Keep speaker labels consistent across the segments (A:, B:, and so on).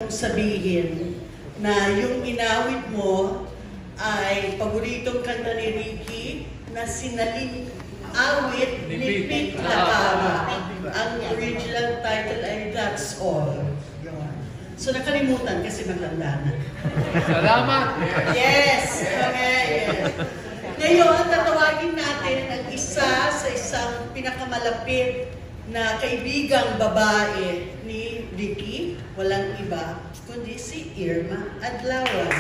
A: mong sabihin na yung inawit mo ay paboritong kanta ni Ricky na sinalin awit ni Pete Lacava. Ang original title ay That's All. So nakalimutan kasi matanda na.
B: Salamat!
A: Yes! Okay, yes. Ngayon, tatawagin natin ang isa sa isang pinakamalapit na kaibigang babae ni Ricky, walang iba, kundi si Irma Adlawan.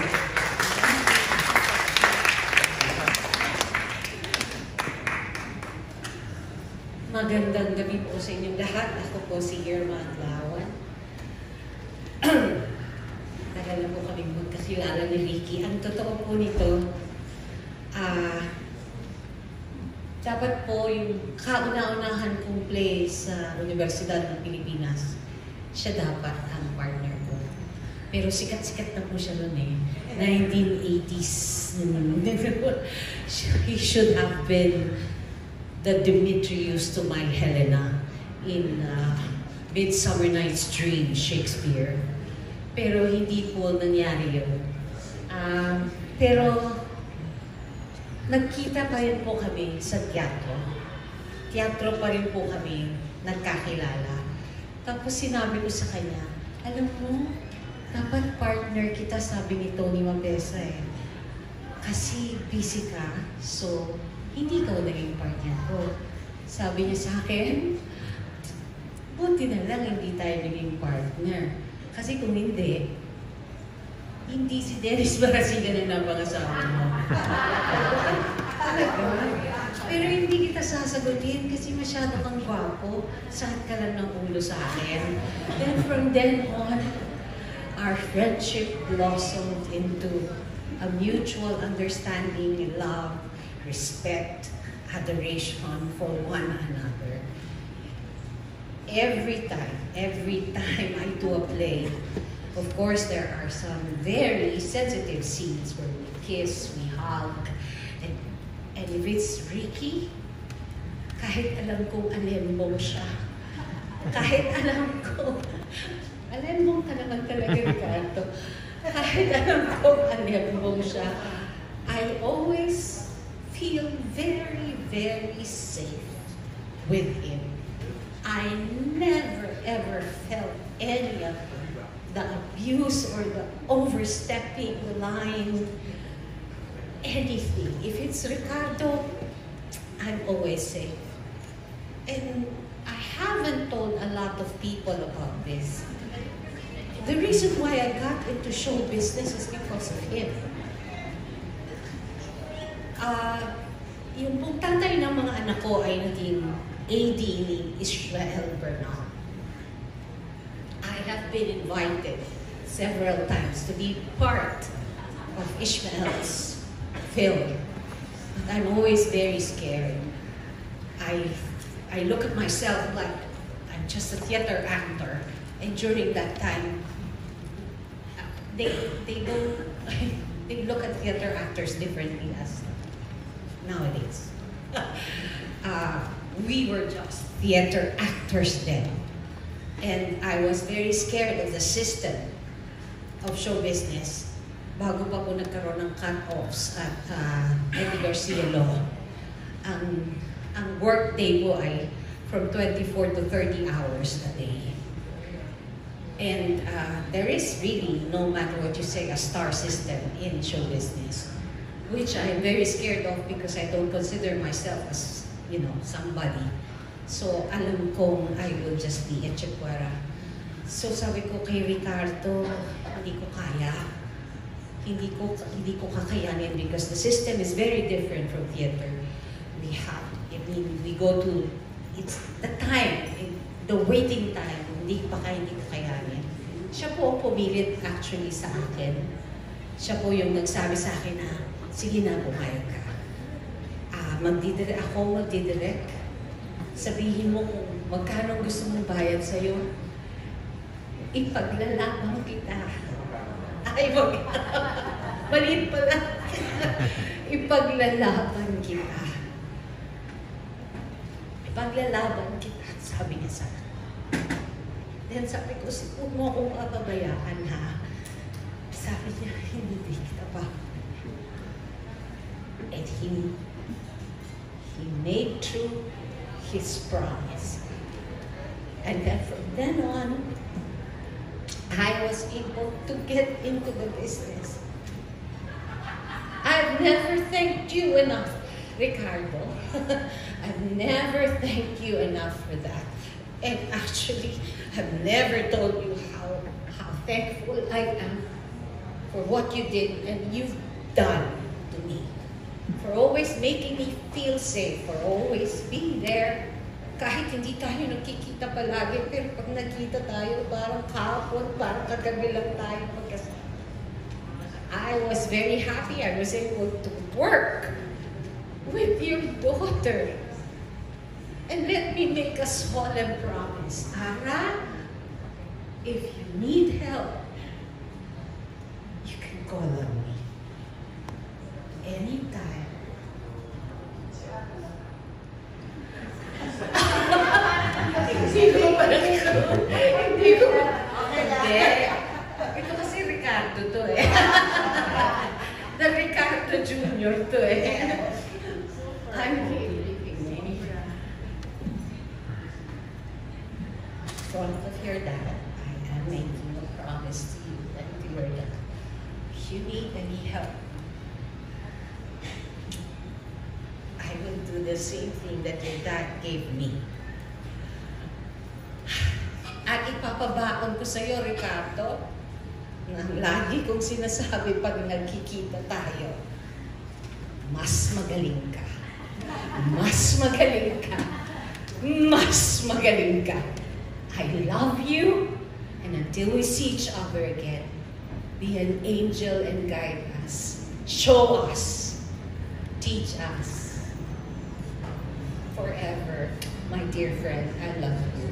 C: Magandang gabi po sa inyong lahat. Ako po si Irma Adlawan. Tagal na po kami magkakilala ni Ricky. Ang totoo po nito, dapat po yung kauna-unahan kong play sa Universidad ng Pilipinas, siya dapat ang partner ko. Pero sikat-sikat na po siya noon eh. 1980s. He should have been the Demetrius to my Helena in Midsummer Night's Dream, Shakespeare. Pero hindi po nangyari yun. Pero nagkita pa rin po kami sa teatro. Teatro pa rin po kami nagkakilala. Tapos sinabi ko sa kanya, alam mo, dapat partner kita, sabi ni Tony Mabesa eh. Kasi busy ka, so hindi ka naging partner ko. Sabi niya sa akin, buti na lang hindi tayo naging partner. Kasi kung hindi si Dennis Barasigan na napangasawa mo. Talaga. Pero hindi kita sasagutin kasi masyado kang gwapo. Saan ka lang ng ulo sa akin. Then from then on, our friendship blossomed into a mutual understanding, love, respect, adoration for one another. Every time I do a play, of course, there are some very sensitive scenes where we kiss, we hug, and if it's Ricky, kahit alam kong alembong siya, kahit alam ko, alembong ka naman talaga, Ricardo, kahit alam kong alembong siya, I always feel very, very safe with him. I never, ever felt any of the abuse or the overstepping the line, anything. If it's Ricardo, I'm always safe. And I haven't told a lot of people about this. The reason why I got into show business is because of him. Yung pong tatay ng mga anak ko ay naging AD ni Israel Bernal. I have been invited several times to be part of Ishmael's film. But I'm always very scared. I look at myself like I'm just a theater actor, and during that time, they look at theater actors differently as nowadays. We were just theater actors then. And I was very scared of the system of show business bago pa po nagkaroon ng cut-offs at Eddie Garcia Law. Ang work day po ay from 24 to 30 hours a day. And there is really, no matter what you say, a star system in show business, which I'm very scared of because I don't consider myself as, you know, somebody. So, alam kong I will just be a Chikwara. So, sabi ko kay Ricardo, hindi ko kaya. Hindi ko kakayanin because the system is very different from theater. We go to, it's the time, the waiting time, hindi ko kayanin. Siya po ang pumilit actually sa akin. Siya po yung nagsabi sa akin na, sige na, pumayag ka. Magdidirect. Sabihin mo kung magkano gusto mong bayad sa'yo. Ipaglalaban kita. Ay, maliit pala. Ipaglalaban kita. Ipaglalaban kita, sabi niya sa akin. Then sabi ko, huwag mo akong papabayaan ha. hindi kita pa. And he made true his promise. And then from then on, I was able to get into the business. I've never thanked you enough, Ricardo. I've never thanked you enough for that. And actually, I've never told you how thankful I am for what you did and you've done to me. For always making me feel safe, for always being there. Kahit hindi tayo nakikita palagi, pero pag nakita tayo, parang kahapon, parang kagabi lang tayo magkasama. I was very happy I was able to work with your daughter. And let me make a solemn promise. Ara, if you need help, you can call on me. Anytime. Hindi ko. Hindi. Ito kasi Ricardo to eh. The Ricardo Jr. to eh. I'm really in front of your dad. I am making a promise to you and to your dad. If you need any help, I will do the same thing that your dad gave me. At ipapabaon ko sa iyo, Ricardo, na lagi kong sinasabi pag nagkikita tayo, mas magaling ka. Mas magaling ka. Mas magaling ka. I love you, and until we see each other again, be an angel and guide us. Show us. Teach us. Forever, my dear friend, I love you.